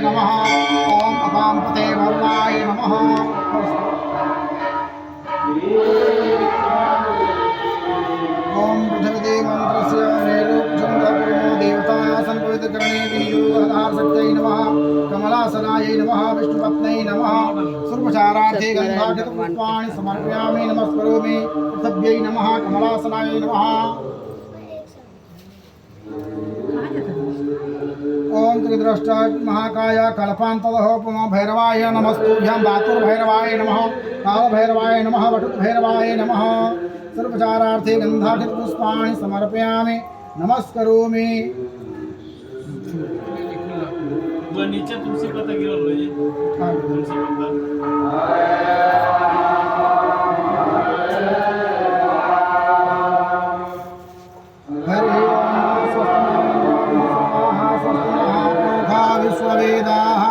नमः। ओम अपांपते वरुणाय नमः। ओम पृथ्वी मंत्रस्य नेरुपचंदपुरमो देवतायासन पवित्रकरणे विनियोगधारशक्त्यै नमः। कमलासनायै नमः। विष्णुपत्न्यै नमः। सर्वचारार्थे गन्धाक्षतपुष्पाणि समर्पयामि। नमस्करोमि पृथिव्यै नमः। कमलासनायै नमः। ओम त्रिद्रष्टा महाकाय कल्पान्तदहोपम भैरवाय नमस्तुभ्यं। धातुर्भैरवाय नमः। कालभैरवाय नमः। वटुभैरवाय नमः। सर्वचारार्थे गन्धाक्षतपुष्पाणि समर्पयामि। नमस्करोमि। नीचे तुलसी पत्ता गिरा लो ये तुलसी पत्ता विश्ववेदाः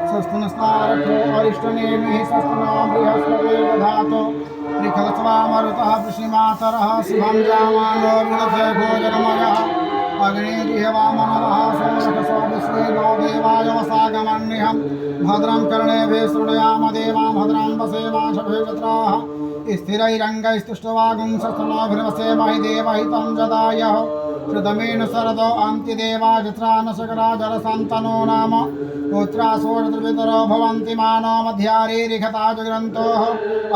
स्वस्तिनस्तारठो अरिष्टनेमिः स्वस्तिनो बृहस्पतिर्दधातु त्रिखलस्वामरुतः वृष्णिमातरः शुभं जामानो विदधे भोजनमयः अग्निजिह्वामनवः सोमरसो विश्वे नो देवाय वसागमन्यहं भद्रं कर्णेभिः शृणुयाम देवां भद्रं वसेमाशभिजत्राः स्थिरैरङ्गैस्तुष्टवागुंसस्तनोभिर्वसेमहि देवहितं जदायः श्रुतमेन शरदो अन्त्यदेवा जत्रानशकरा जलसन्तनो नाम पुत्रासोषत्रिपितरो भवन्ति मानो मध्यारीरिखता जग्रन्तोः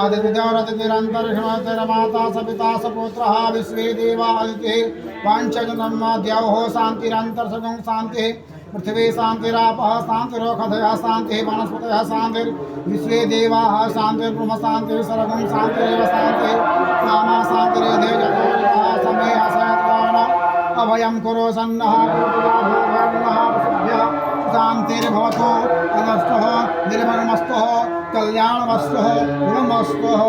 अदितिरन्तरिषणतिरमाता सपिता सपुत्रः विश्वे देवा अदितिः पञ्चजन्मद्यौः शान्तिरन्तर्सगं शान्तिः पृथिवी शान्तिरापः शान्तिरोषधयः शान्तिः वनस्पतयः शान्तिर्विश्वे देवाः शान्तिर्ब्रह्म शान्तिः सर्वं शान्तिरेव शान्तिः सामा शान्तिरेधे जतोरितः समे असयत्राण अभयं कुरु सन्नः शान्तिर्भवतु अनस्तः निर्मलमस्तः कल्याणमस्तः गुणमस्तः।